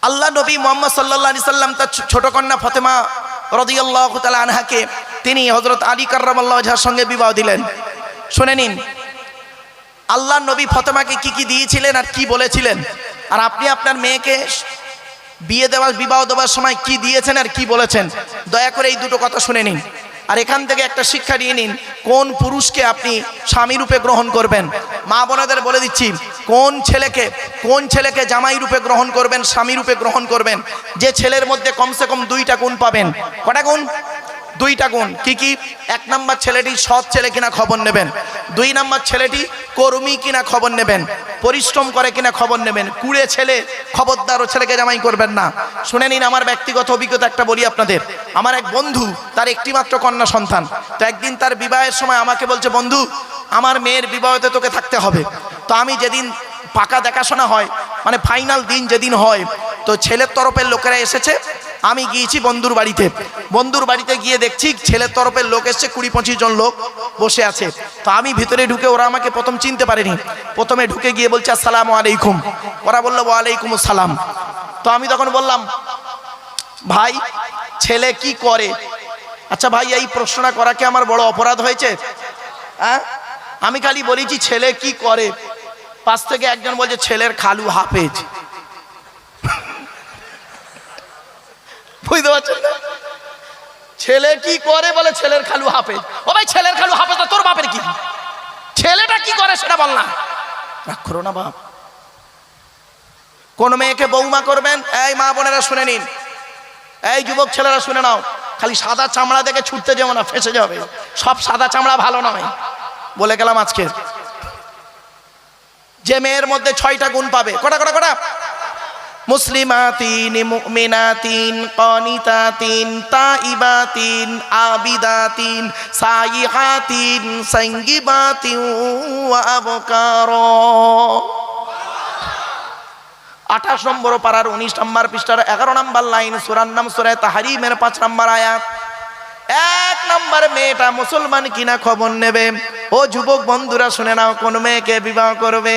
আল্লাহ নবী মুহাম্মদ সাল্লাল্লাহু আলাইহি সাল্লাম তার ছোট কন্যা ফাতেমা রাদিয়াল্লাহু তাআলা আনহাকে তিনি হযরত আলী কাররামাল্লাহু ওয়াজহার সঙ্গে বিবাহ দিলেন। শুনে নিন আল্লাহ নবী ফাতেমাকে কি কি দিয়েছিলেন আর কি বলেছিলেন, আর আপনি আপনার মেয়েকে বিবাহ দেওয়ার সময় কি দিয়েছেন আর কি বলেছেন। দয়া করে এই দুটো কথা শুনে নিন, আর এখান থেকে একটা শিক্ষা নিয়ে নিন কোন পুরুষকে আপনি স্বামী রূপে গ্রহণ করবেন। মা বোনেদের বলে দিচ্ছি, কোন ছেলেকে জামাই রূপে গ্রহণ করবেন, স্বামী রূপে গ্রহণ করবেন, যে ছেলের মধ্যে কমসে কম 2টা গুণ পাবেন। কটা গুণ? 2টা গুণ। কি কি? 1 নম্বর ছেলেটি সৎ ছেলে কিনা খবর নেবেন, 2 নম্বর ছেলেটি কর্মী কিনা খবর নেবেন, পরিশ্রম করে কিনা খবর নেবেন। কুড়ে ছেলে খবরদার ও ছেলেকে জামাই করবেন না। শুনে নিন আমার ব্যক্তিগত অভিজ্ঞতা একটা বলি আপনাদের। আমার এক বন্ধু, তার একটি মাত্র কন্যা সন্তান। তো একদিন তার বিবাহের সময় আমাকে বলছে, বন্ধু আমার মেয়ের বিবাহতে তোকে থাকতে হবে। তো আমি যেদিন পাকা দেখাশোনা হয়, মানে ফাইনাল দিন যেদিন হয়, তো ছেলের তরফের লোকেরা এসেছে, আমি গিয়েছি বন্ধুর বাড়িতে গিয়ে দেখছি ছেলের তরফের লোক এসছে, 20-25 জন লোক বসে আছে। তো আমি ভিতরে ঢুকে, ওরা আমাকে প্রথম চিনতে পারেনি, প্রথমে ঢুকে গিয়ে বলছে আসসালামু আলাইকুম। ওরা বললো ওয়ালাইকুম আসসালাম। তো আমি তখন বললাম, ভাই ছেলে কি করে? আচ্ছা ভাই এই প্রশ্নটা করা কি আমার বড় অপরাধ হয়েছে? হ্যাঁ, আমি খালি বলেছি ছেলে কি করে। পাশ থেকে একজন বলছে ছেলের খালু হাফেজ। বুঝতে পারছেন না? ছেলে কি করে বলে ছেলের খালু হাফেজ। ও ভাই ছেলের খালু হাফেজ তো তোর বাপের কি? ছেলেটা কি করে সেটা বল না। রাগ করো না বাপ। কোন মেয়েকে বৌমা করবেন, এই মা বোনেরা শুনে নিন, এই যুবক ছেলেরা শুনে নাও, খালি সাদা চামড়া দেখে ছুটতে যাও না, ফেসে যাবে। সব সাদা চামড়া ভালো নয়, বলে গেলাম আজকে। যে মেয়ের মধ্যে 6টা গুণ পাবে, কটা? মুসলিমাতিন, মুমিনাতিন, কানিতাতিন, তাইবাতিন, আবিদাতিন, সাইহাতিন, সাঙ্গিবাতিন ওয়া আবকারা। 28 নম্বর পারার 19 নম্বর পৃষ্ঠার 11 নম্বর লাইন, সূরার নাম সূরা তাহরিমের 5 নম্বর আয়াত। 1 নম্বর মেয়েটা মুসলমান কিনা খবর নেবে। ও যুবক বন্ধুরা শুনে নাও, কোন মেয়েকে বিবাহ করবে,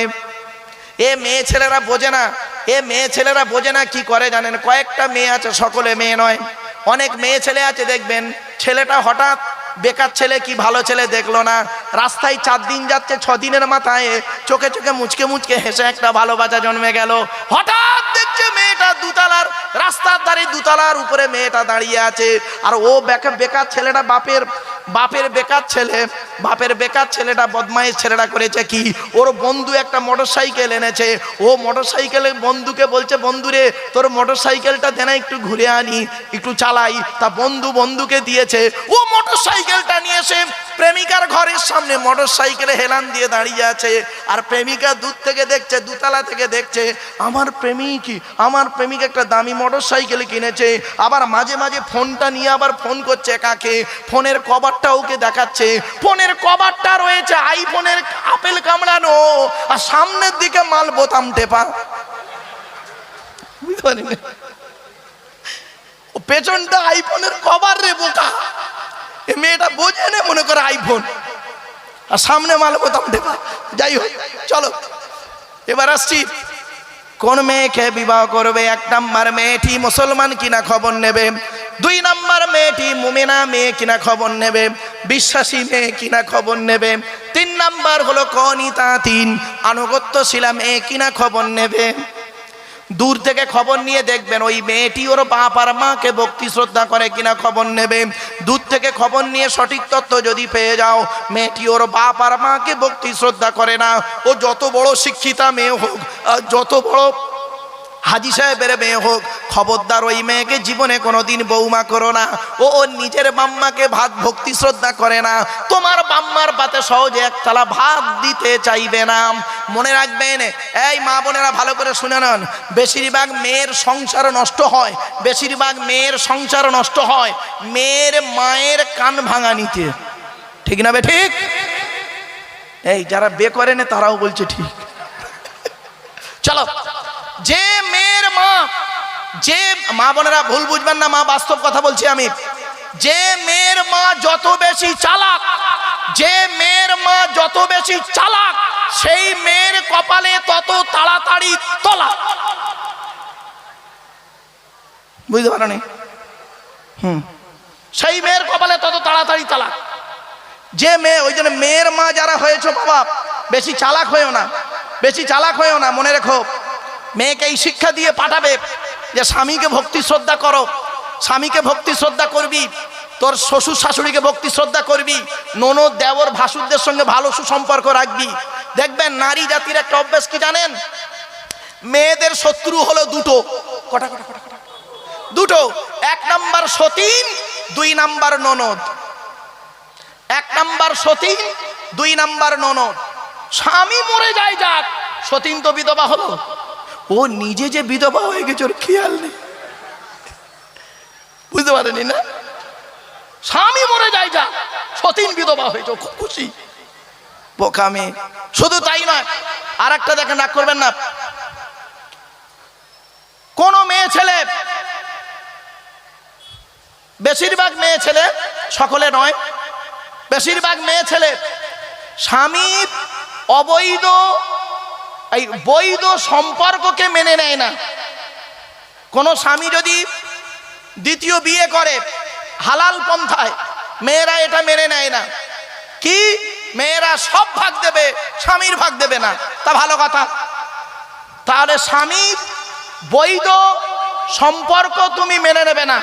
এ মেয়ে ছেলেরা বোঝে না। কি করে জানেন? কয়েকটা মেয়ে আছে, সকলে মেয়ে নয়, অনেক মেয়ে ছেলে আছে দেখবেন, ছেলেটা হঠাৎ বেকার ছেলে কি ভালো ছেলে দেখলো না, রাস্তায় 4 দিন যাচ্ছে, 6 দিনের মাথায় চোখে মুচকে হেসে একটা ভালোবাসা জন্মে গেল। হঠাৎ দেখছে মেয়েটা দুতলার রাস্তার ধারে, দুতলার উপরে মেয়েটা দাঁড়িয়ে আছে, আর ও বেকার ছেলেটা বাপের বেকার ছেলেটা বদমাইশ ছেলেটা করেছে কি, ওর বন্ধু একটা মোটরসাইকেল এনেছে, ও মোটরসাইকেলে বন্ধুকে বলছে, বন্ধুরে তোর মোটরসাইকেলটা দেনা একটু ঘুরে আনি, একটু চালাই। তা বন্ধুকে দিয়েছে। ও মোটরসাইকেলটা নিয়ে এসে প্রেমিকার ঘরের সামনে মোটরসাইকেলে হেলান দিয়ে দাঁড়িয়ে আছে, আর প্রেমিকা দূর থেকে দেখছে, দুতলা থেকে দেখছে, আমার প্রেমিক একটা দামি মোটরসাইকেল কিনেছে। আবার মাঝে মাঝে ফোনটা নিয়ে আবার ফোন করছে কাকে, ফোনের কভারটা ওকে দেখাচ্ছে, ফোনের কভারটা রয়েছে আইফোনের আপেল কামড়ানো, আর সামনের দিকে মাল বোতাম টেপা। পেছনটা আইফোনের কভার রে বোকা। মেয়েটা বোঝে না, মনে করে আইফোন, আর সামনে মাল বোতাম টেপা। যাই হোক, চলো এবার আসছি কোন মেয়েকে বিবাহ করবে। 1 নম্বর মেয়েটি মুসলমান কিনা খবর নেবে, 2 নম্বর মেয়েটি মুমিনা মেয়ে কিনা খবর নেবে, বিশ্বাসী মেয়ে কিনা খবর নেবে, 3 নম্বর হলো কানিতাতিন, আনুগত্যশীলা মেয়ে কিনা খবর নেবে। দূর থেকে খবর নিয়ে দেখবেন ওই মেয়েটি ওর বাপ আর মাকে ভক্তি শ্রদ্ধা করে কিনা খবর নেবে। দূর থেকে খবর নিয়ে সঠিক তথ্য যদি পেয়ে যাও মেয়েটি ওর বাপ আর মাকে ভক্তি শ্রদ্ধা করে না, ও যত বড় শিক্ষিতা মেয়ে হোক, যত বড় হাজি সাহেবের মেয়ে হোক, খবরদার ওই মেয়েকে জীবনে কোনোদিন বৌমা করো না। ও ওর নিজের বাম্মাকে ভাত ভক্তি শ্রদ্ধা করে না, তোমার বাম্মার পাতে সহজে এক থালা ভাত দিতে চাইবে না। মনে রাখবেন, এই মা বোনেরা ভালো করে শুনে নেন, বেশিরভাগ মেয়ের সংসার নষ্ট হয় মেয়ের মায়ের কান ভাঙা নিতে। ঠিক না বে ঠিক? এই যারা বে করে না তারাও বলছে ঠিক। চলো, যে মেয়ের মা বোনেরা ভুল বুঝবেন না, মা বাস্তব কথা বলছি আমি, যে মেয়ের মা যত বেশি চালাক, সেই মেয়ের কপালে তত তাড়াতাড়ি তলা। বুঝতে পারেনি? সেই মেয়ের কপালে তত তাড়াতাড়ি তালাক। যে মেয়ে, ওই জন্য মেয়ের মা যারা হয়েছে বাবা, বেশি চালাক হয়েও না, বেশি চালাক হয়েও না। মনে রেখো, মেয়েকে এই শিক্ষা দিয়ে পাঠাবে যে স্বামীকে ভক্তি শ্রদ্ধা করো, স্বামীকে ভক্তি শ্রদ্ধা করবি, তোর শ্বশুর শাশুড়িকে ভক্তি শ্রদ্ধা করবি, ননদ দেওর ভাসুরদের সঙ্গে ভালো সুসম্পর্ক রাখবি। দেখবেন নারী জাতির একটা অভ্যাস কি জানেন? মেয়েদের শত্রু হলো দুটো। কটা কটা কটা কটা? দুটো। এক নাম্বার সতীন, দুই নাম্বার ননদ। এক নাম্বার সতীন, দুই নাম্বার ননদ। স্বামী মরে যায় যাক, সতীন তো বিধবা হলো, ও নিজে যে বিধবা হয়ে গেছে ওর খেয়াল নেই। বুঝতে পারেনি না? স্বামী মরে যায় যাক, সতীন বিধবা হয়েছে, খুব খুশি, বোকা মেয়ে। শুধু তাই নয়, আর একটা দেখেন, রাগ করবেন না, কোন মেয়ে ছেলে, বেশিরভাগ মেয়ে ছেলে, সকলে নয়, বেশিরভাগ মেয়ে ছেলে স্বামীর অবৈধ এই বৈধ সম্পর্ককে মেনে নেয় না। কোন স্বামী যদি দ্বিতীয় বিয়ে করে হালাল পন্থায়, মেয়েরা এটা মেনে নেয় না। কি? মেয়েরা সব ভাগ দেবে, স্বামীর ভাগ দেবে না। তা ভালো কথা, তাহলে স্বামীর বৈধ সম্পর্ক তুমি মেনে নেবে না,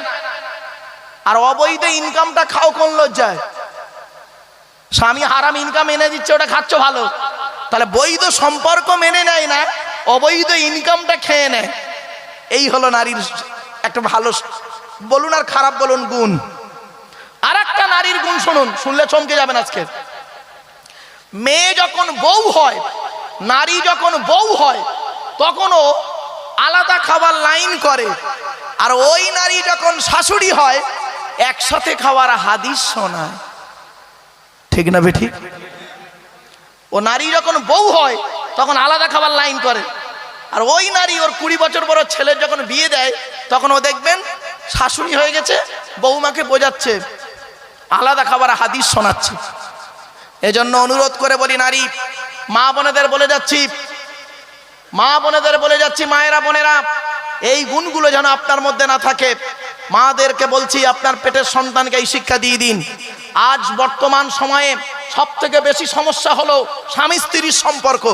আর অবৈধ ইনকামটা খাও কোন লজ্জায়? স্বামী হারাম ইনকাম এনে দিচ্ছে, ওটা খাচ্ছ ভালো, তাহলে বৈধ সম্পর্ক মেনে নেয় না, অবৈধ ইনকামটা খেয়ে নেয়। এই হলো নারীর একটা ভালো, বলুন আর খারাপ বলুন, গুণ। আর একটা নারীর গুণ শুনুন, শুনলে চমকে যাবেন আজকে। মেয়ে যখন বউ হয়, নারী যখন বউ হয়, তখনও আলাদা খাবার লাইন করে, আর ওই নারী যখন শাশুড়ি হয় একসাথে খাওয়ার হাদিস শোনায়। ঠিক না বেঠিক? ও নারী যখন বউ হয় তখন আলাদা খাবার লাইন করে, আর ওই নারী ওর 20 বছর বড় ছেলের যখন বিয়ে দেয় তখন ও দেখবেন শাশুড়ি হয়ে গেছে, বৌমাকে বোঝাচ্ছে, আলাদা খাবার হাদিস শোনাচ্ছে। এজন্য অনুরোধ করে বলি, নারী মা বোনেদের বলে যাচ্ছি, মা বোনেদের বলে যাচ্ছি, মায়েরা বোনেরা, এই গুণগুলো যেন আপনার মধ্যে না থাকে। মাদেরকে বলছি, আপনার পেটের সন্তানকে এই শিক্ষা দিয়ে দিন। আজ বর্তমান সময়ে সব থেকে বেশি সমস্যা হলো স্বামী স্ত্রীর সম্পর্ক।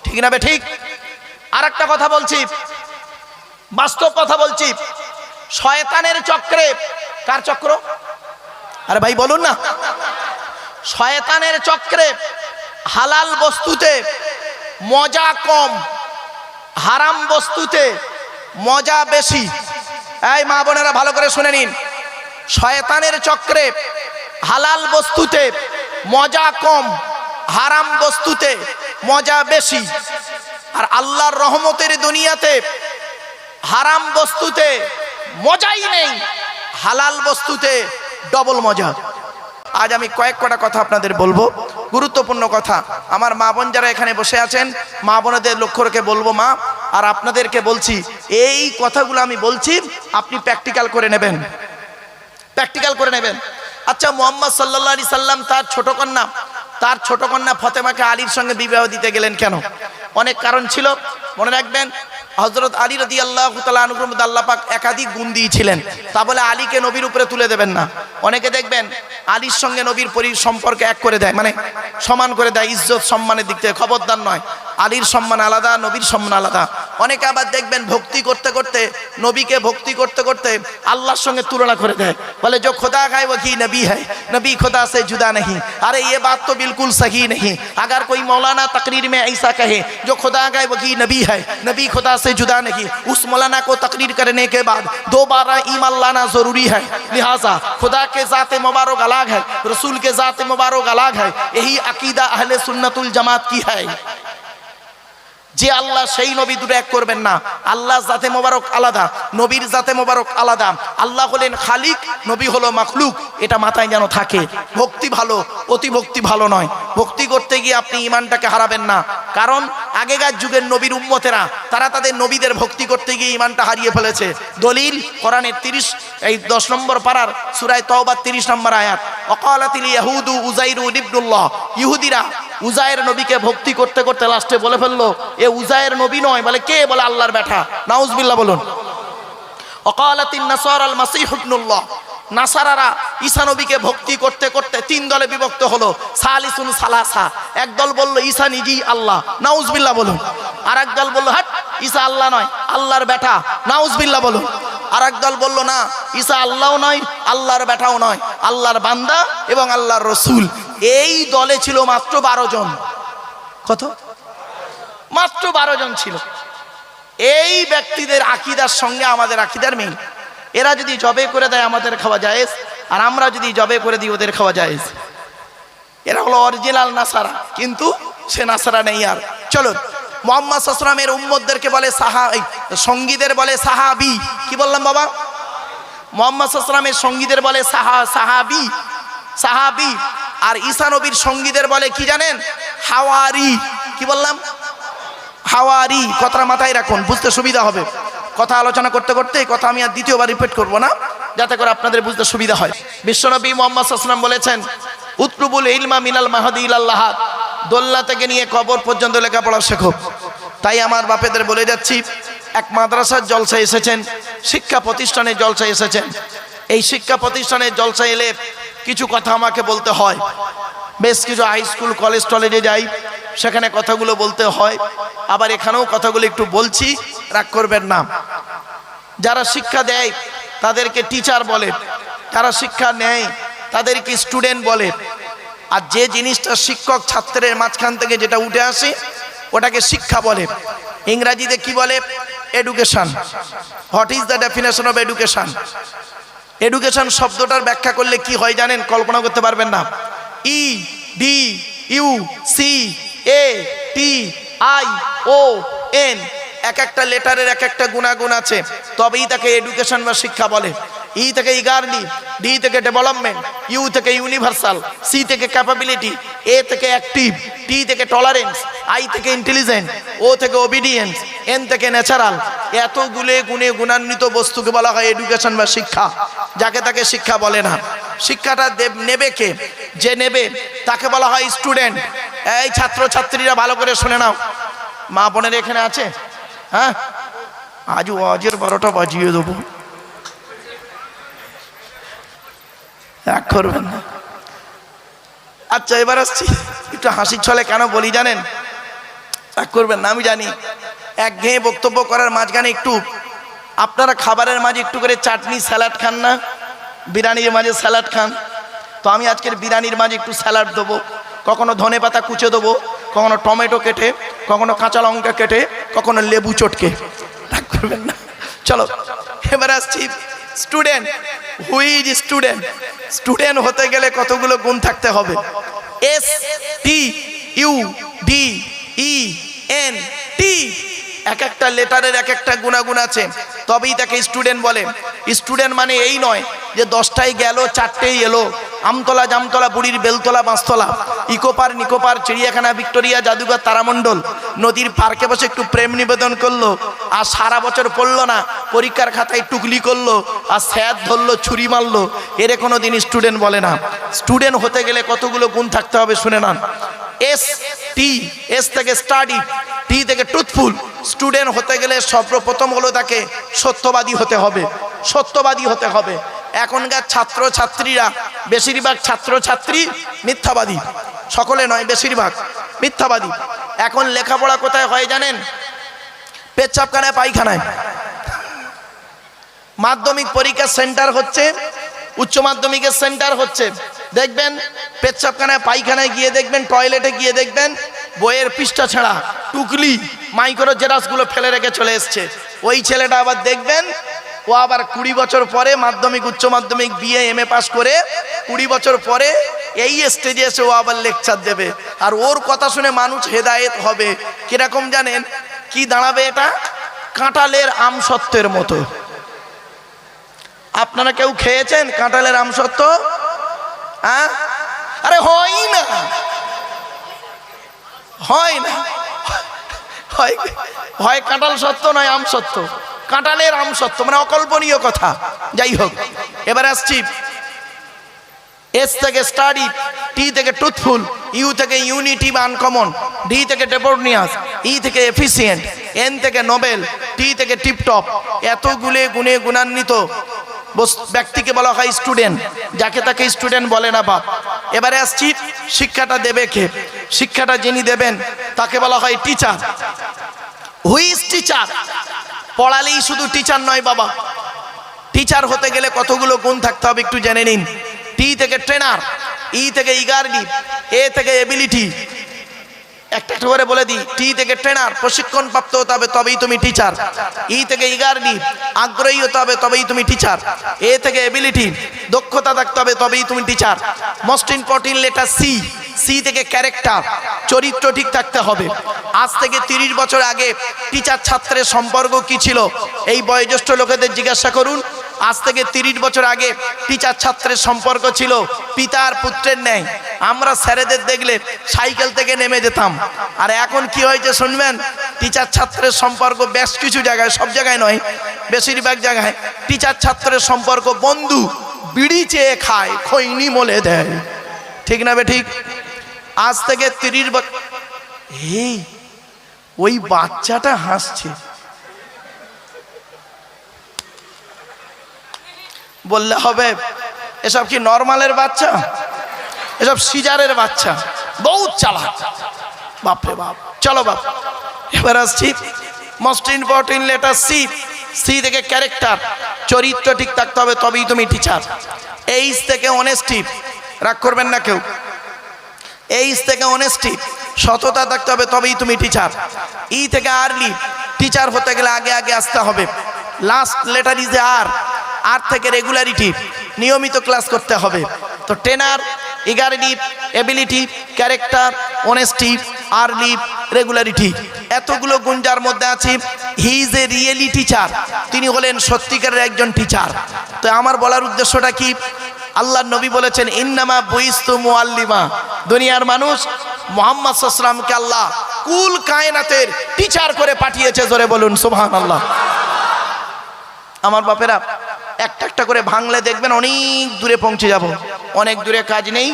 ঠিক না বেঠিক? আর একটা কথা বলছি, বাস্তব কথা বলছি, শয়তানের চক্রে। কার চক্র? আরে ভাই বলুন না। শয়তানের চক্রে হালাল বস্তুতে মজা কম, হারাম বস্তুতে মজা বেশি। এই মা বোনেরা ভালো করে শুনে নিন, শয়তানের চক্রে হালাল বস্তুতে মজা কম, হারাম বস্তুতে মজা বেশি। আর আল্লাহর রহমতের দুনিয়াতে হারাম বস্তুতে মজাই নেই, হালাল বস্তুতে ডবল মজা। আজ আমি কয়েকটা কথা আপনাদের বলবো, গুরুত্বপূর্ণ কথা। আমার মা বোন যারা এখানে বসে আছেন, মা বোনদের লক্ষ্য রেখে বলবো মা, আর আপনাদেরকে বলছি, এই কথাগুলো আমি বলছি, আপনি প্র্যাকটিক্যাল করে নেবেন, প্র্যাকটিক্যাল করে নেবেন। আচ্ছা, মুহাম্মদ সাল্লাল্লাহু আলাইহি সাল্লাম তার ছোট কন্যা ফতেমাকে আলীর সঙ্গে বিবাহ দিতে গেলেন কেন? অনেক কারণ ছিল, মনে রাখবেন। হযরত আলী রাদিয়াল্লাহু তাআলা আনহু আল্লাহ পাক একাধিক গুণ দিয়েছিলেন, তা বলে আলীকে নবীর উপরে তুলে দেবেন না। অনেকে দেখবেন আলীর সঙ্গে নবীর সম্পর্ক এক করে দেয়, মানে সমান করে দেয়, ইজ্জত সম্মানের দিক থেকে। খবরদার নয়, আলীর সম্মান আলাদা, নবীর সম্মান আলাদা। অনেকে আবার দেখবেন ভক্তি করতে করতে, নবীকে ভক্তি করতে করতে আল্লাহর সঙ্গে তুলনা করে দেয়, বলে जो खुदा है वही नबी है, नबी खुदा से जुदा नहीं। अरे ये बात तो बिल्कुल सही नहीं। अगर कोई मौलाना तकरीर में ऐसा कहे जो खुदा है वही नबी है, नबी खुदा से जुदा नहीं, उस मौलाना को तकरीर करने के बाद दोबारा ईमान लाना जरूरी है। लिहाजा खुदा के ज़ात मुबारक अलग है, रसूल के ज़ात मुबारक अलग है। यही अकीदा अहले सुन्नतुल जमात की है। যে আল্লাহ সেই নবী দুটো এক করবেন না। আল্লাহ জাতে মোবারক আলাদা, নবীর জাতে মোবারক আলাদা। আল্লাহ হলেন খালিক, নবী হলো মাখলুক, এটা মাথায় যেন থাকে। ভক্তি ভালো, অতি ভক্তি ভালো নয়। ভক্তি করতে গিয়ে আপনি ইমানটাকে হারাবেন না, কারণ আগেকার যুগের নবীর উম্মতেরা তারা তাদের নবীদের ভক্তি করতে গিয়ে ইমানটা হারিয়ে ফেলেছে। দলিল কোরআনের 10 নম্বর পারার সূরা তাওবা 30 নম্বর আয়াত, ওয়াকালাতিল ইয়াহুদু উযাইরু ইবনুল্লাহ। ইহুদিরা উজায়ের নবীকে ভক্তি করতে করতে লাস্টে বলে ফেললো এ উজায়ের নবী নয়, বলে কে? বলে আল্লাহর বেটা। নাউজুবিল্লাহ বলুন। ওয়াকালাতিন নাসারা আল মাসীহ ইবনুল্লাহ, নাসারারা ঈসা নবীকে ভক্তি করতে করতে তিন দলে বিভক্ত হলো। সালিসুন সালাসা, একদল বলল ঈসা নিজেই আল্লাহ, নাউজুবিল্লাহ বলুন। আর একদল বলল হাট, ঈসা আল্লাহ নয়, আল্লাহর বেটা, নাউজুবিল্লাহ বলুন। আর একদল বলল না, ঈসা আল্লাহও নয়, আল্লাহর বেটাও নয়, আল্লাহর বান্দা এবং আল্লাহর রসুল। এই দলে ছিল মাত্র 12 জন। কত? মাত্র 12 জন ছিল। এই ব্যক্তিদের আকীদার সঙ্গে আমাদের আকীদার মিল। এরা যদি জবে করে দেয় আমাদের খাওয়া জায়েজ, আর আমরা যদি জবে করে দিই ওদের খাওয়া জায়েজ। এরা হলো অরিজিনাল নাসারা, কিন্তু সে নাসারা নেই আর। চলো, মুহাম্মদ সাল্লাল্লাহু আলাইহি ওয়াসাল্লামের উম্মতদেরকে বলে সঙ্গীদের বলে সাহাবী। কি বললাম বাবা? মুহাম্মদ সাল্লাল্লাহু আলাইহি ওয়াসাল্লামের সঙ্গীদের বলে সাহাবী। আর ঈসা নবীর সঙ্গীদের বলে কি জানেন? হাওয়ারি। কি বললাম? হাওয়ারি। কথাটা মাথায় রাখুন, বুঝতে সুবিধা হবে। কথা আলোচনা করতে করতে এই কথা আমি আর দ্বিতীয়বার রিপিট করব না, যাতে করে আপনাদের বুঝতে সুবিধা হয়। বিশ্বনবী মুহাম্মদ সাল্লাল্লাহু আলাইহি ওয়াসাল্লাম বলেছেন, উতলুবুল ইলমা মিনাল মাহদি ইলাল লাহাদ, দোলনা থেকে নিয়ে কবর পর্যন্ত লেখাপড়া শেখো। তাই আমার বাপেদের বলে যাচ্ছি, এক মাদ্রাসার জলসা এসেছেন, শিক্ষা প্রতিষ্ঠানের জলসা এসেছেন। এই শিক্ষা প্রতিষ্ঠানের জলসা এলে কিছু কথা আমাকে বলতে হয়। বেশ কিছু হাই স্কুল কলেজ টলেজে যাই, সেখানে কথাগুলো বলতে হয়। আবার এখানেও কথাগুলো একটু বলছি, রাগ করবেন না। যারা শিক্ষা দেয় তাদেরকে টিচার বলে, যারা শিক্ষা নেয় তাদেরকে স্টুডেন্ট বলে। আর যে জিনিসটা শিক্ষক ছাত্রের মাঝখান থেকে যেটা উঠে আসে ওটাকে শিক্ষা বলে। ইংরাজিতে কি বলে? Education. What is the definition of education? Education শব্দটার ব্যাখ্যা করলে কি হয় জানেন? কল্পনা করতে পারবেন না। EDUCATION, এক একটা লেটারের এক একটা গুণাগুণ আছে, তবেই তাকে এডুকেশন বা শিক্ষা বলে। ই থেকে ইগারলি, ডি থেকে ডেভেলপমেন্ট, ইউ থেকে ইউনিভার্সাল, সি থেকে ক্যাপাবিলিটি, এ থেকে অ্যাক্টিভ, টি থেকে টলারেন্স, আই থেকে ইন্টেলিজেন্ট, ও থেকে ওবিডিয়েন্স, এন থেকে ন্যাচারাল। এতগুলো গুণে গুণান্বিত বস্তুকে বলা হয় এডুকেশন বা শিক্ষা। যাকে তাকে শিক্ষা বলে না। শিক্ষাটা নেবে কে? যে নেবে তাকে বলা হয় স্টুডেন্ট। এই ছাত্র ছাত্রীরা ভালো করে শুনে নাও, মা বোনের এখানে আছে? হ্যাঁ, আজ ওয়াজের 12টা বাজিয়ে দেবো, রাগ করবেন না। আচ্ছা, এবার আসছি। একটু হাসির ছলে কেন বলি জানেন? রাগ করবেন না, আমি জানি একঘেয়ে বক্তব্য করার মাঝখানে একটু আপনারা খাবারের মাঝে একটু করে চাটনি স্যালাড খান না? বিরিয়ানির মাঝে স্যালাড খান, তো আমি আজকের বিরিয়ানির মাঝে একটু স্যালাড দেবো। কখনো ধনে পাতা কুচে দেবো, কখনো টমেটো কেটে, কখনো কাঁচা লঙ্কা কেটে, কখনো লেবু চটকে। রাগ করবেন না। চলো, এবার আসছি student. Hui is student? Student হতে গেলে কতগুলো গুণ থাকতে হবে। STUDENT, এক একটা লেটারের এক একটা গুণাগুণ আছে, তবেই তাকে স্টুডেন্ট বলে। স্টুডেন্ট মানে এই নয় যে 10টায় গেল 4টেই এলো। আমতলা, জামতলা, বুড়ির বেলতলা, বাঁশতলা, ইকোপার, নিকোপার, চিড়িয়াখানা, ভিক্টোরিয়া, জাদুঘর, তারামণ্ডল, নদীর পার্কে বসে একটু প্রেম নিবেদন করলো, আর সারা বছর পড়লো না, পরীক্ষার খাতায় টুকলি করলো, আর স্যার ধরলো, ছুরি মারলো, এর কোনো দিন স্টুডেন্ট বলে না। স্টুডেন্ট হতে গেলে কতগুলো গুণ থাকতে হবে শুনে নেন। এস থেকে স্টাডি, টি থেকে ট্রুথফুল। স্টুডেন্ট হতে গেলে সর্বপ্রথম হলো তাকে সত্যবাদী হতে হবে। সত্যবাদী হতে হবে। এখনকার ছাত্র ছাত্রীরা, বেশিরভাগ ছাত্র ছাত্রী মিথ্যাবাদী, সকলে নয়, বেশিরভাগ মিথ্যাবাদী। এখন লেখাপড়া কোথায় হয় জানেন? পেচ্ছাপখানায়, পায়খানায়। মাধ্যমিক পরীক্ষার সেন্টার হচ্ছে, উচ্চ মাধ্যমিকের সেন্টার হচ্ছে, দেখবেন পেচ্ছাপখানায়, পায়খানায় গিয়ে দেখবেন, টয়লেটে গিয়ে দেখবেন বইয়ের পৃষ্ঠা ছাড়া টুকলি মাইক্রো জেরাসগুলো ফেলে রেখে চলে এসছে। ওই ছেলেটা আবার দেখবেন ও আবার 20 বছর পরে মাধ্যমিক, উচ্চ মাধ্যমিক, বিএ, এমএ পাস করে 20 বছর পরে এই স্টেজে এসে ও আবার লেকচার দেবে। আর ওর কথা শুনে মানুষ হেদায়েত হবে। কিরকম জানেন? কি দাঁড়াবে এটা? কাঁঠালের আমসত্ত্বের মতো। আপনারা কেউ খেয়েছেন কাঁঠালের আমসত্ত্ব? হ্যাঁ? আরে হয় না, হয় না, হয় কাঁঠাল সত্য নয় আম সত্য। কাঁঠালের আম সত্য মানে অকল্পনীয় কথা। যাই হোক, এবার আসছি এস থেকে স্টাডি, টি থেকে ট্রুথফুল, ইউ থেকে ইউনিটি বা আনকমন, ডি থেকে ডেপোর্নিয়াস, ই থেকে এফিসিয়েন্ট, এন থেকে নোবেল, টি থেকে টিপটপ। এতগুলো গুণে গুণান্বিত ব্যক্তিকে বলা হয় স্টুডেন্ট, যাকে তাকে স্টুডেন্ট বলে না বাপ। এবারে আসছি শিক্ষাটা দেবে কে? শিক্ষাটা যিনি দেবেন তাকে বলা হয় টিচার। Who is teacher? পড়ালেই শুধু টিচার নয় বাবা, টিচার হতে গেলে কতগুলো গুণ থাকতে হবে একটু জেনে নিন। টি থেকে ট্রেনার, ই থেকে ইগারলি, এ থেকে এবিলিটি। একটা একটা করে বলে দিই। টি থেকে ট্রেনার, প্রশিক্ষণ প্রাপ্ত হতে হবে তবেই তুমি টিচার। ই থেকে ইগারলি, আগ্রহী হতে হবে তবেই তুমি টিচার। এ থেকে এবিলিটি, দক্ষতা থাকতে হবে তবেই তুমি teacher. Most important letter C, C থেকে ক্যারেক্টার, চরিত্র ঠিক থাকতে হবে। আজ থেকে 30 বছর আগে টিচার ছাত্রের সম্পর্ক কি ছিল এই বয়োজ্যেষ্ঠ লোকেদের জিজ্ঞাসা করুন। আজ থেকে 30 বছর আগে টিচার ছাত্রের সম্পর্ক ছিল পিতার পুত্রের ন্যায়। আমরা স্যারেদের দেখলে সাইকেল থেকে নেমে যেতাম। আর এখন কি হয়েছে শুনবেন? টিচার ছাত্রের সম্পর্ক বেশ কিছু জায়গায়, সব জায়গায় নয়, বেশিরভাগ জায়গায় টিচার ছাত্রের সম্পর্ক বন্ধু, বিড়ি চেয়ে খায়, খৈনি মলে দেয়। ঠিক না বে ঠিক? আজ থেকে 30 বছর এই ওই বাচ্চাটা হাসছে, বললে হবে এসব কি নরমালের বাচ্চা? এসব সিজারের বাচ্চা, বহুত চালাক বাপরে বাপ। চলো বাপ, এবার আসছি most important letter C, C থেকে ক্যারেক্টার, চরিত্র ঠিক থাকতে হবে তবেই তুমি টিচার। এইচ থেকে অনেস্টি, রাগ করবেন না কেউ। এইচ থেকে অনেস্টি, সততা থাকতে হবে তবেই তুমি টিচার। ই থেকে আর্লি, টিচার হতে গেলে আগে আগে আসতে হবে। Last letter is R, R থেকে রেগুলারিটি, নিয়মিত ক্লাস করতে হবে। তো ট্রেনার, ইগারিটি, ability, character, honesty, early, regularity, এতগুলো গুণ যার মধ্যে আছে, he is a really teacher. তিনি হলেন সত্যিকারের একজন টিচার। তো আমার বলার উদ্দেশ্যটা কি? আল্লাহর নবী বলেছেন ইন্নামা বুইস্তু মুআল্লিমা, দুনিয়ার মানুষ মুহাম্মদ সাল্লাল্লাহু আলাইহি ওয়াসাল্লামকে আল্লাহ কুল কায়নাতের টিচার করে পাঠিয়েছে। জোরে বলুন সুবহানাল্লাহ। আমার বাপেরা একটা একটা করে ভাঙলে দেখবেন অনেক দূরে পৌঁছে যাব। অনেক দূরে কাজ নেই,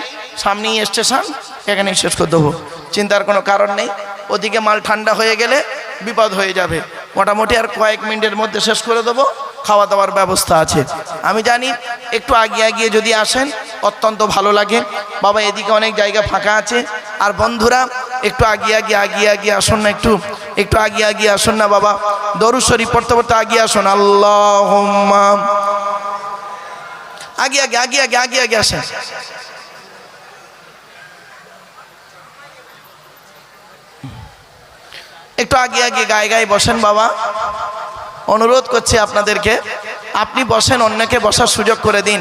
সামনেই স্টেশন, এখানেই শেষ করে দেবো, চিন্তার কোনো কারণ নেই। ওদিকে মাল ঠান্ডা হয়ে গেলে বিপদ হয়ে যাবে। মোটামুটি আর কয়েক মিনিটের মধ্যে শেষ করে দেবো, খাওয়া দাওয়ার ব্যবস্থা আছে। আমি জানি একটু আগিয়ে আগিয়ে যদি আসেন অত্যন্ত ভালো লাগে। বাবা এদিকে অনেক জায়গা ফাঁকা আছে। আর বন্ধুরা একটু আগিয়ে আগিয়ে আসুন না, একটু আগিয়ে আসুন না বাবা। দরুদ শরীফ পড়তে পড়তে আগিয়ে আসুন। আল্লাহুম্মা, আগে আসেন। একটু আগে গায়ে গায়ে বসেন বাবা, অনুরোধ করছি আপনাদেরকে। আপনি বসেন, অন্যকে বসার সুযোগ করে দিন।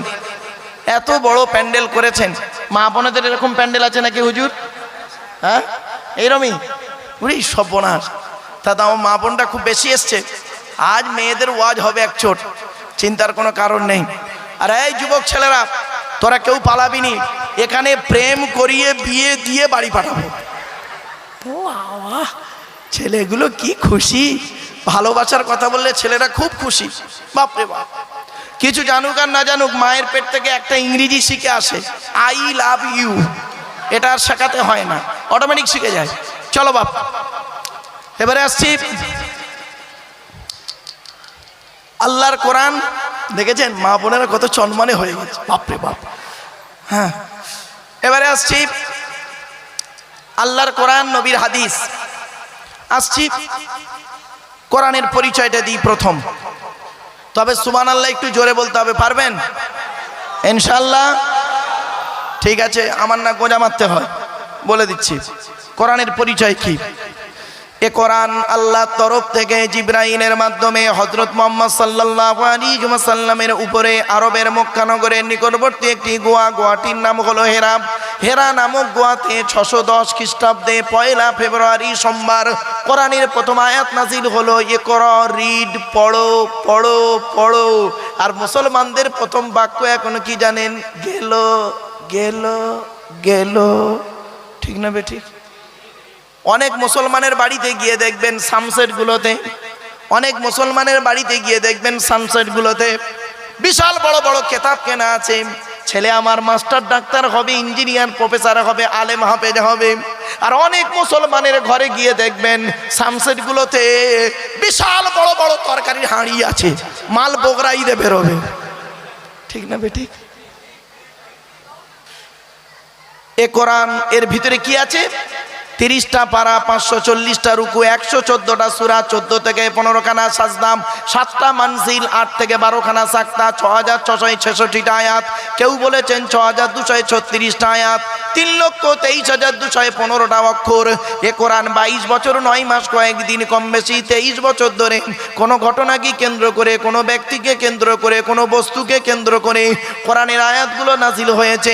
এত বড় প্যান্ডেল করেছেন, মা বোনেদের এরকম প্যান্ডেল আছে নাকি হুজুর? হ্যাঁ এইরকমই? উনি সর্বনাশ। দাদা আমার মা বোনটা খুব বেশি এসছে, আজ মেয়েদের ওয়াজ হবে এক চোট, চিন্তার কোনো কারণ নেই। আর এই যুবক ছেলেরা, তোরা কেউ পালাবি নি, এখানে প্রেম করিয়ে বিয়ে দিয়ে বাড়ি পাঠাবো। ও আওয়া, ছেলেগুলো কি খুশি, ভালোবাসার কথা বললে ছেলেরা খুব খুশি। বাপরে বাপ, কিছু জানুক আর না জানুক, মায়ের পেট থেকে একটা ইংরেজি শিখে আসে, আই লাভ ইউ। এটা আর শেখাতে হয় না, অটোমেটিক শিখে যায়। চলো বাপ, এবারে আসছি আল্লাহর কোরআন। দেখেছেন মা বোনেরা কত চনমনে হয়ে গেছে, বাপরে বাপ। হ্যাঁ, এবারে আসছি আল্লাহর কোরআন, নবীর হাদিস। আসছি কোরআনের পরিচয়টা দিই প্রথম। তবে সুবহানাল্লাহ একটু জোরে বলতে হবে, পারবেন ইনশাআল্লাহ? ঠিক আছে, আমার না গোঁজা মারতে হয়, বলে দিচ্ছি কোরআনের পরিচয় কি। এ কোরআন আল্লাহর তরফ থেকে জিবরাইলের মাধ্যমে হযরত মুহাম্মদ সাল্লাল্লাহু আলাইহি ওয়াসাল্লামের উপরে আরবের মক্কা নগরের নিকটবর্তী একটি গোয়াটির নাম হলো হেরা। হেরা নামক গোয়াতে 610 খ্রিস্টাব্দে 1 ফেব্রুয়ারি সোমবার কোরআনের প্রথম আয়াত নাজিল হলো। ইকরা, রিড, পড়ো পড়ো পড়ো। আর মুসলমানদের প্রথম বাক্য এখন কি জানেন? গেল গেল গেল। ঠিক না বেঠিক? অনেক মুসলমানের বাড়িতে গিয়ে দেখবেন সানসেটগুলোতে, অনেক মুসলমানের বাড়িতে গিয়ে দেখবেন সানসেটগুলোতে বিশাল বড় বড় কেতাব কেনা আছে, ছেলে আমার মাস্টার ডাক্তার হবে, ইঞ্জিনিয়ার প্রফেসর হবে, আলেম হাফেজ হবে। আর অনেক মুসলমানের ঘরে গিয়ে দেখবেন সামসেটগুলোতে বিশাল বড় বড় তরকারির হাঁড়ি আছে, মাল বগরা ঈদে বেরোবে, ঠিক না বেঠিক? এ কোরআন, এর ভিতরে কি আছে? 30টা পারা, 540টা রুকু, 114টা সূরা, 14 থেকে 15 খানা সাজদা, 7টা মানজিল, 8 থেকে 12 খানা সাকতা, 6666টা আয়াত, কেউ বলেছেন 6236টা আয়াত, 3,23,215টা অক্ষর। এ কোরআন 22 বছর 9 মাস কয়েকদিন কম বেশি 23 বছর ধরে কোনো ঘটনাকে কেন্দ্র করে, কোনো ব্যক্তিকে কেন্দ্র করে, কোনো বস্তুকে কেন্দ্র করে কোরআনের আয়াতগুলো নাজিল হয়েছে।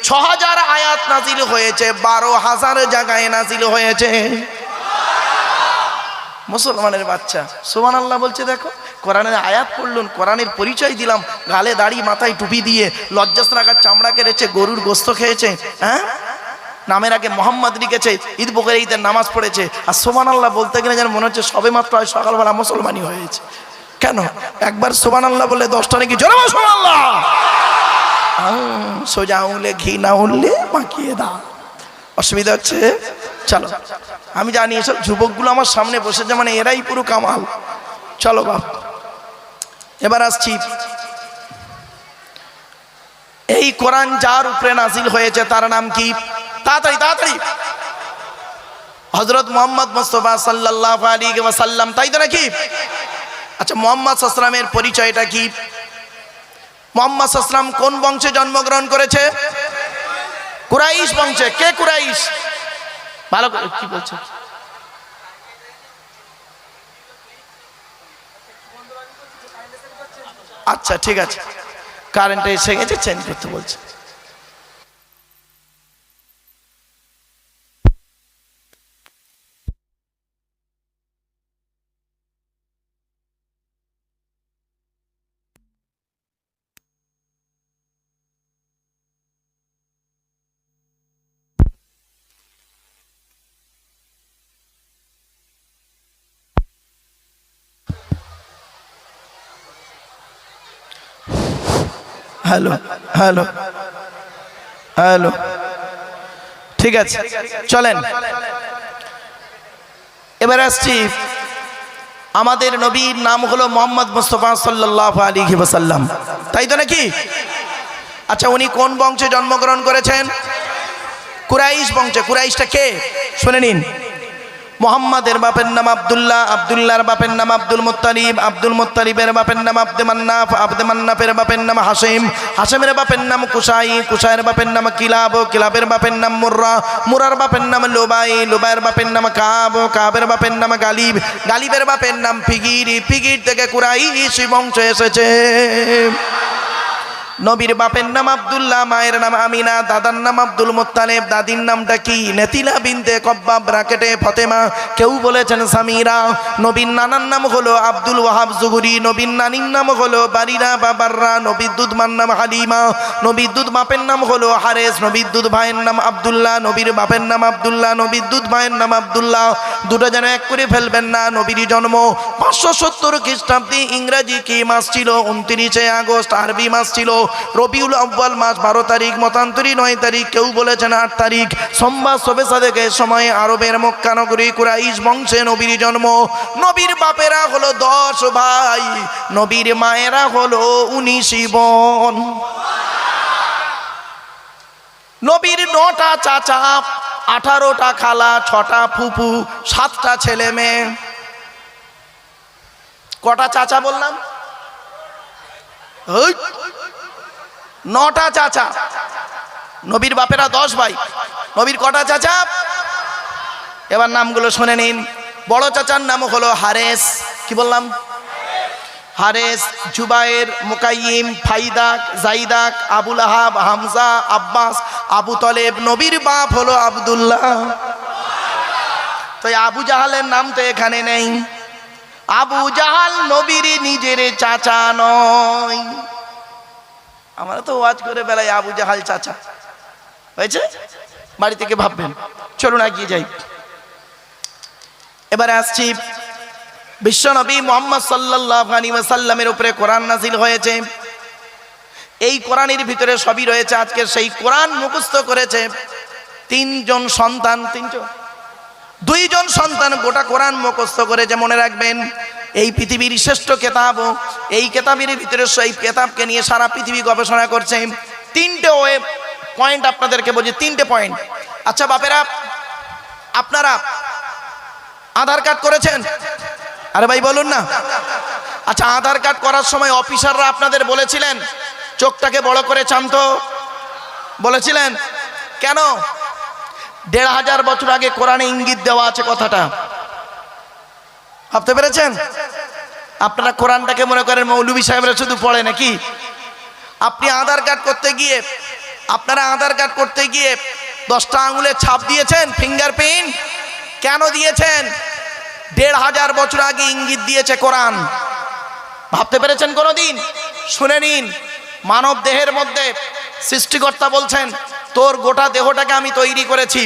6000 আয়াত নাজিল হয়েছে, 12,000 জায়গায় নাজিল হয়েছে। মুসলমানের বাচ্চা সুবহানাল্লাহ বলছে, দেখো কোরআনের আয়াত পড়লুন, কোরআনের পরিচয় দিলাম, গালে দাড়ি মাথায় টুপি দিয়ে লজ্জাস রাখার চামড়া কেটেছে, গরুর গোস্ত খেয়েছে, হ্যাঁ, নামের আগে মোহাম্মদ লিখেছে, ঈদ বকরে ঈদের নামাজ পড়েছে, আর সুবহানাল্লাহ বলতে গেলে যেন মনে হচ্ছে সবে মাত্র সকালবেলা মুসলমানই হয়েছে। কেন? একবার সুবহানাল্লাহ বলে 10টা নাকি জোরে বল সুবহানাল্লাহ। সোজা আঙুলে ঘি না উঠলে মাখিয়ে দাও, অসুবিধা হচ্ছে? চলো, আমি জানি এসব যুবকগুলো আমার সামনে বসেছে মানে এরাই পুরো কামাল। চলো বাপ, এবার আসছি। এই কোরআন যার উপরে নাজিল হয়েছে তার নাম কি? তাড়াতাড়ি তাড়াতাড়ি। হযরত মুহাম্মদ মুস্তাফা সাল্লাল্লাহু আলাইহি ওয়াসাল্লাম, তাই তো নাকি? আচ্ছা, মুহাম্মদ সাল্লাল্লাহু আলাইহি ওয়াসাল্লামের পরিচয়টা কি? মুহাম্মদ সাল্লাল্লাহু আলাইহি ওয়াসাল্লাম কোন বংশে জন্মগ্রহণ করেছে? কুরাইশ বংশে। কে কুরাইশ? ভালো করে কি বলছে? আচ্ছা ঠিক আছে, কারেন্ট এসে গেছে, চেঞ্জ করতে বলছে। হ্যালো হ্যালো হ্যালো, ঠিক আছে চলেন। এবার আসছি, আমাদের নবীর নাম হলো মুহাম্মদ মুস্তাফা সাল্লাল্লাহু আলাইহি ওয়াসাল্লাম, তাই তো নাকি? আচ্ছা, উনি কোন বংশে জন্মগ্রহণ করেছেন? কুরাইশ বংশে। কুরাইশটা কে শুনে নিন। মুহাম্মাদের বাপের নাম আব্দুল্লাহ, আব্দুল্লাহর বাপের নাম আব্দুল মুত্তালিব, আব্দুল মুত্তালিবের বাপের নাম আব্দে মান্নাফ, আব্দে মান্নাফের বাপের নাম হাশিম, হাশিমের বাপের নাম কুসাই, কুসাইয়ের বাপের নাম কিলাব, কিলাবের বাপের নাম মুররা, মুরার বাপের নাম লুবাই, লুবাইয়ের বাপের নাম কাব, কাবের বাপের নাম গালিব, গালিবের বাপের নাম ফিগির, ফিগির থেকে কুরাইশ বংশ এসেছে। নবীর বাপের নাম আব্দুল্লাহ, মায়ের নাম আমিনা, দাদার নাম আব্দুল মুত্তালিব, দাদির নামটা কি? নেতিলা বিনতে কব্বাব ব্রাকেটে ফতেমা, কেউ বলেছেন সামিরা। নবীর নানার নাম হলো আব্দুল ওয়াহাব জুহরি, নবীর নানির নাম হলো বারিরা বা বাররা, নবীর দুধ মার নাম হালিমা, নবীর দুধ বাপের নাম হলো হারেস, নবীর দুধ ভাইয়ের নাম আব্দুল্লাহ, নবীর বাপের নাম আব্দুল্লাহ, নবীর দুধ ভাইয়ের নাম আব্দুল্লাহ, দুটো যেন এক করে ফেলবেন না। নবীর জন্ম 570 খ্রিস্টাব্দে, ইংরাজি কি মাস ছিল? 29 আগস্ট, আরবি মাস ছিল রবিউল আউয়াল মাস 12 তারিখ, মতান্তরী 9 তারিখ, কেউ বলেছেন 8 তারিখ, সোমবার শবে সাদেকের সময় আরবের মক্কা নগরী কুরাইশ বংশে নবীর জন্ম। নবীর বাপেরা হলো 10 ভাই, নবীর মায়েরা হলো 19 বোন। নবীর 9টা চাচা, 18টা খালা, 6টা ফুফু, 7টা ছেলে মেয়ে। কটা চাচা বললাম? 9টা চাচা। নবীর বাপেরা 10 ভাই, নবীর কটা চাচা? এবার নামগুলো শুনে নিন। বড় চাচার নাম হলো হারেস, কি বললাম? হারেস, জুবায়ের, মুকাইম, ফাইদাক, জাইদাক, আবুল আহাব, হামজা, আব্বাস, আবু তলেব। নবীর বাপ হলো আব্দুল্লাহ। তো আবু জাহালের নাম তো এখানে নেই। আবু জাহাল নবীর নিজের চাচা নয়। আমরা তো ওয়াজ করে বেলায় আবু জাহাল চাচা হয়েছে, বাড়ি থেকে ভাববেন। চলুন এগিয়ে যাই। এবারে আসছি, বিশ্বনবী মুহাম্মদ সাল্লাল্লাহু আলাইহি ওয়াসাল্লামের উপরে কোরআন নাযিল হয়েছে। এই কোরআনের ভিতরে সবই রয়েছে। আজকে সেই কোরআন মুখস্থ করেছে তিনজন সন্তান, দুইজন সন্তান গোটা কোরআন মুখস্থ করেছে। মনে রাখবেন, এই পৃথিবীর শ্রেষ্ঠ কেতাব, এই কেতাবের ভিতরে সেই কেতাবকে নিয়ে সারা পৃথিবী গবেষণা করছে। তিনটে পয়েন্ট আপনাদেরকে বলছি, তিনটে পয়েন্ট। আচ্ছা বাপেরা, আপনারা আধার কার্ড করেছেন? আরে ভাই বলুন না। আচ্ছা, আধার কার্ড করার সময় অফিসাররা আপনাদের বলেছিলেন চোখটাকে বড় করে চান তো? বলেছিলেন কেন? ১৫০০ বছর আগে কোরআনে ইঙ্গিত দেওয়া আছে কথাটা, ভাবতে পেরেছেন? আপনারা কোরআনটাকে মনে করেন মৌলভী সাহেবরা শুধু পড়ে নাকি? আপনি আধার কার্ড করতে গিয়ে, আপনারা আধার কার্ড করতে গিয়ে 10টা আঙুলের ছাপ দিয়েছেন, ফিঙ্গারপ্রিন্ট। কেন দিয়েছেন? ১৫০০ বছর আগে ইঙ্গিত দিয়েছে কোরআন। ভাবতে পেরেছেন কোনোদিন? শুনে নিন, মানব দেহের মধ্যে সৃষ্টিকর্তা বলছেন তোর গোটা দেহটাকে আমি তৈরি করেছি,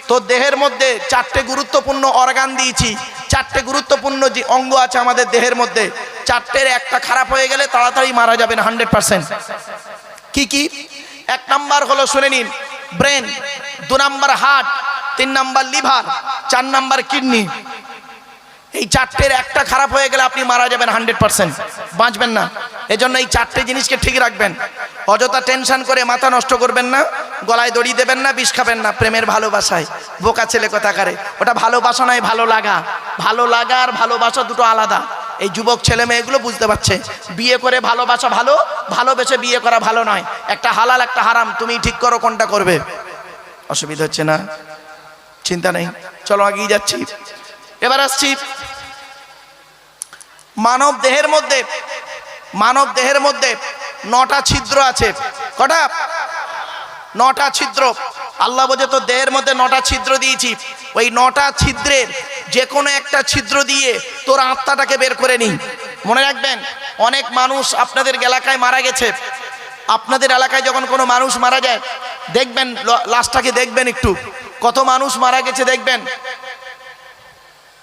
তোর দেহের মধ্যে 4টে গুরুত্বপূর্ণ অর্গান দিয়েছি, 4টে গুরুত্বপূর্ণ যে অঙ্গ আছে আমাদের দেহের মধ্যে, 4টের একটা খারাপ হয়ে গেলে তাড়াতাড়ি মারা যাবেন 100%। কি কি? 1 নাম্বার হলো, শুনে নিন, brain, 2 number heart, 3 number liver, 4 number kidney. এই 4টের একটা খারাপ হয়ে গেলে আপনি মারা যাবেন 100%, বাঁচবেন না। এজন্য এই 4টে জিনিসকে ঠিক রাখবেন। অযথা টেনশন করে মাথা নষ্ট করবেন না, গলায় দড়ি দেবেন না, বিষ খাবেন না প্রেমের ভালোবাসায়। বোকা ছেলে কথাকারে, ওটা ভালোবাসা নয়, ভালো লাগা। ভালো লাগা আর ভালোবাসা দুটো আলাদা। এই যুবক ছেলে মেয়েগুলো বুঝতে পারছে, বিয়ে করে ভালোবাসা ভালো, ভালোবেসে বিয়ে করা ভালো নয়। একটা হালাল একটা হারাম, তুমি ঠিক করো কোনটা করবে। অসুবিধা হচ্ছে না? চিন্তা নেই, চলো এগিয়ে যাচ্ছি। এবার আসছি মানব দেহের মধ্যে। মানব দেহের মধ্যে 9টা ছিদ্র আছে। কটা? 9টা ছিদ্র। আল্লাহ বলে তো দেহের মধ্যে 9টা ছিদ্র দিয়েছি, ওই 9টা ছিদ্রের যে কোনো একটা ছিদ্র দিয়ে তোর আত্মাটাকে বের করে নিই। মনে রাখবেন, অনেক মানুষ আপনাদের এলাকায় মারা গেছে। আপনাদের এলাকায় যখন কোনো মানুষ মারা যায়, দেখবেন লাশটাকে দেখবেন একটু, কত মানুষ মারা গেছে দেখবেন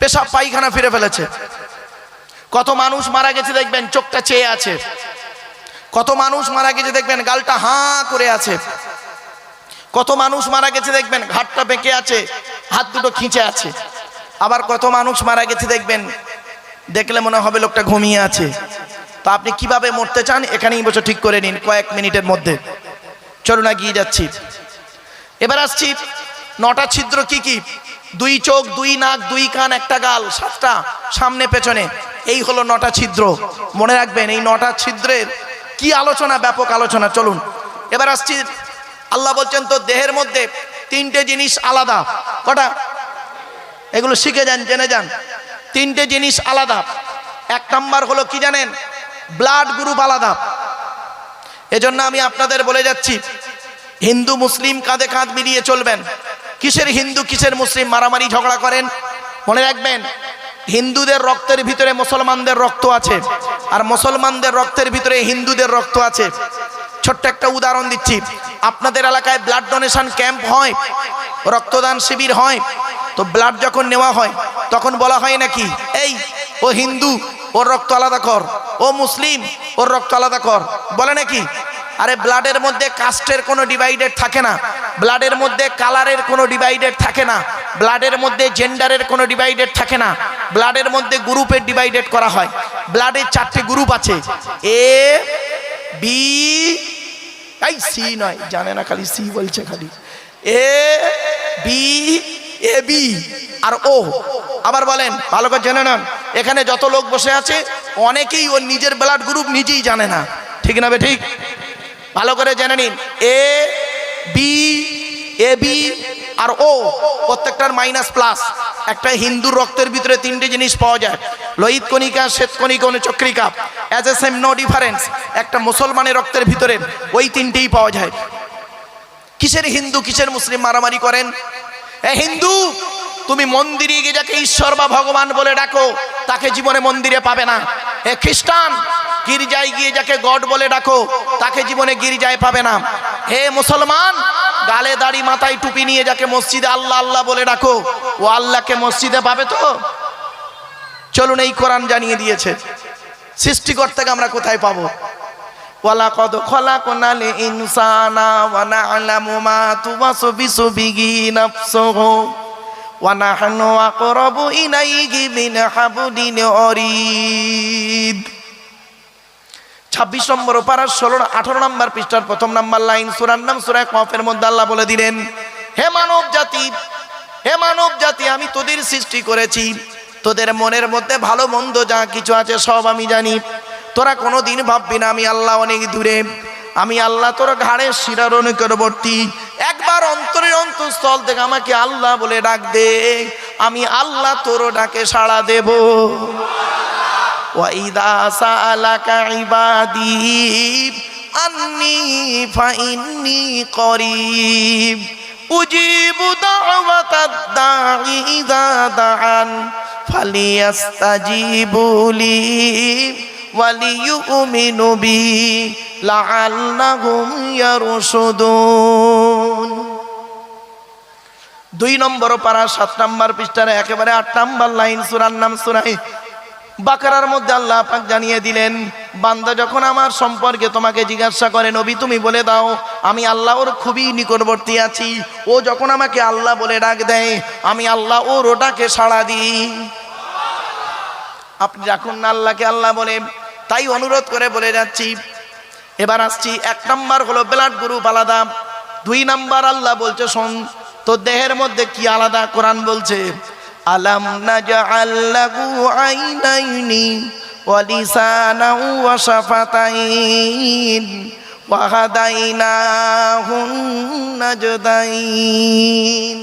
পেশাব পায়খানা ফিরে ফেলেছে। কত মানুষ মারা গেছে দেখবেন চোখটা চেয়ে আছে। কত মানুষ মারা গেছে দেখবেন গালটা হাঁ করে আছে। কত মানুষ মারা গেছে দেখবেন ঘাটটা বেঁকে আছে, হাত দুটো খিঁচে আছে। আবার কত মানুষ মারা গেছে দেখবেন দেখলে মনে হবে লোকটা ঘুমিয়ে আছে। তো আপনি কিভাবে মরতে চান এখানেই বসে ঠিক করে নিন কয়েক মিনিটের মধ্যে। চলুন এগিয়ে যাচ্ছি। এবার আসছি 9টা ছিদ্র কি কি? 2 চোখ, 2 নাক, 2 কান, 1টা গাল, 7টা সামনে পেছনে। এই হলো 9টা ছিদ্র। মনে রাখবেন, এই 9টা ছিদ্রের কি আলোচনা, ব্যাপক আলোচনা। চলুন এবার আসছি, আল্লাহ বলছেন তো দেহের মধ্যে 3টে জিনিস আলাদা। কটা? এগুলো শিখে যান, জেনে যান। 3টে জিনিস আলাদা। 1 নাম্বার হলো কি জানেন? ব্লাড গ্রুপ আলাদা। এজন্য আমি আপনাদের বলে যাচ্ছি, হিন্দু মুসলিম কাঁধে কাঁধ মিলিয়ে চলবেন। কিসের হিন্দু কিসের মুসলিম মারামারি ঝগড়া করেন? মনে রাখবেন, হিন্দুদের রক্তের ভিতরে মুসলমানদের রক্ত আছে, আর মুসলমানদের রক্তের ভিতরে হিন্দুদের রক্ত আছে। ছোট্ট একটা উদাহরণ দিচ্ছি, আপনাদের এলাকায় ব্লাড ডোনেশন ক্যাম্প হয়, রক্তদান শিবির হয়। তো ব্লাড যখন নেওয়া হয় তখন বলা হয় নাকি এই ও হিন্দু ওর রক্ত আলাদা কর, ও মুসলিম ওর রক্ত আলাদা কর, বলে নাকি? আরে ব্লাডের মধ্যে কাস্টের কোনো ডিভাইডেড থাকে না, ব্লাডের মধ্যে কালারের কোনো ডিভাইডেড থাকে না, ব্লাডের মধ্যে জেন্ডারের কোনো ডিভাইডেড থাকে না, ব্লাডের মধ্যে গ্রুপের ডিভাইডেড করা হয়। ব্লাডের 4টে গ্রুপ আছে, এ বি, এই সি নয়, জানে না, খালি সি বলছে, খালি এ বি, এ বি আর ও। আবার বলেন, ভালো করে জেনে নেন, এখানে যত লোক বসে আছে অনেকেই ওর নিজের ব্লাড গ্রুপ নিজেই জানে না। ঠিক না বে ঠিক? ভালো করে জেনে নিন, এ বি, এ বি আর ও প্রত্যেকটার মাইনাস প্লাস। একটা হিন্দুর রক্তের ভিতরে 3টে জিনিস পাওয়া যায়, লোহিত কণিকা, শ্বেত কণিকা, অনুচক্রিকা, as a same no difference. একটা মুসলমানের রক্তের ভিতরে ওই 3টেই পাওয়া যায়। কিসের হিন্দু কিসের মুসলিম মারামারি করেন? এ হিন্দু, তুমি মন্দিরে গিয়ে যাকে ঈশ্বর বা ভগবান বলে ডাকো তাকে জীবনে মন্দিরে পাবে না। এ খ্রিস্টান, গির্জায় গিয়ে যাকে গড বলে ডাকো তাকে জীবনে গির্জায় পাবে না। হে মুসলমান, গালে দাড়ি মাথায় টুপি নিয়ে যাকে মসজিদে আল্লাহ আল্লাহ বলে ডাকো ও আল্লাহকে মসজিদে পাবে তো? চলুন, এই কোরআন জানিয়ে দিয়েছে সৃষ্টিকর্তাকে আমরা কোথায় পাবো। ওয়ালাকাদ খলাকনাল ইনসানা ওয়া না'লামু মা তুওয়াসবিসু বিহি নাফসুহু ওয়া নাহনু আকরাবু ইলাইহি মিন হাবলিল ওয়ারিদ। 26 নম্বর পারা 18 নম্বর পৃষ্ঠার প্রথম নম্বর লাইন, সূরার নাম সূরা কফের মধ্যে আল্লাহ বলে দিলেন, হে মানব জাতি, আমি তোদের সৃষ্টি করেছি, তোদের মনের মধ্যে ভালো মন্দ যা কিছু আছে সব আমি জানি। তোরা কোনোদিন ভাববি না আমি আল্লাহ অনেক দূরে, আমি আল্লাহ তোর ঘাড়ের শিরার নিকটবর্তী। একবার অন্তরের অন্তঃস্থল থেকে আমাকে আল্লাহ বলে ডাক দে, আমি আল্লাহ তোর ডাকে সাড়া দেব। وَإِذَا سَأَلَكَ عِبَادِي أَنِّي فَإِنِّي قَرِيبٌ أُجِيبُ دَعْوَةَ الدَّاعِ إِذَا دَعَانِ فَلْيَسْتَجِيبُوا لِي وَلْيُؤْمِنُوا بِي لَعَلَّهُمْ يَرْشُدُونَ। 2 নম্বর পারা 7 নম্বর পৃষ্ঠার একেবারে 8 নম্বর লাইন, সূরার নাম সূরা বাকারার মধ্যে আল্লাহ পাক জানিয়ে দিলেন, বান্দা যখন আমার সম্পর্কে তোমাকে জিজ্ঞাসা করে নবী তুমি বলে দাও আমি আল্লাহ ওর খুবই নিকটবর্তী আছি। ও যখন আমাকে আল্লাহ বলে ডাক দেয় আমি আল্লাহ ওর ওটাকে সাড়া দিই। আপনি রাখুন না আল্লাহকে আল্লাহ বলে, তাই অনুরোধ করে বলে যাচ্ছি। এবার আসছি, 1 নম্বর হলো ব্লাড গ্রুপ আলাদা। 2 নম্বর আল্লাহ বলছে শোন তোর দেহের মধ্যে কি আলাদা, কোরআন বলছে আলাম নাজআল লাহু আইনাইনি ওয়া লিসানান ওয়া শাফাতাইন ওয়া হাদাইনাহুন নাজদাইন।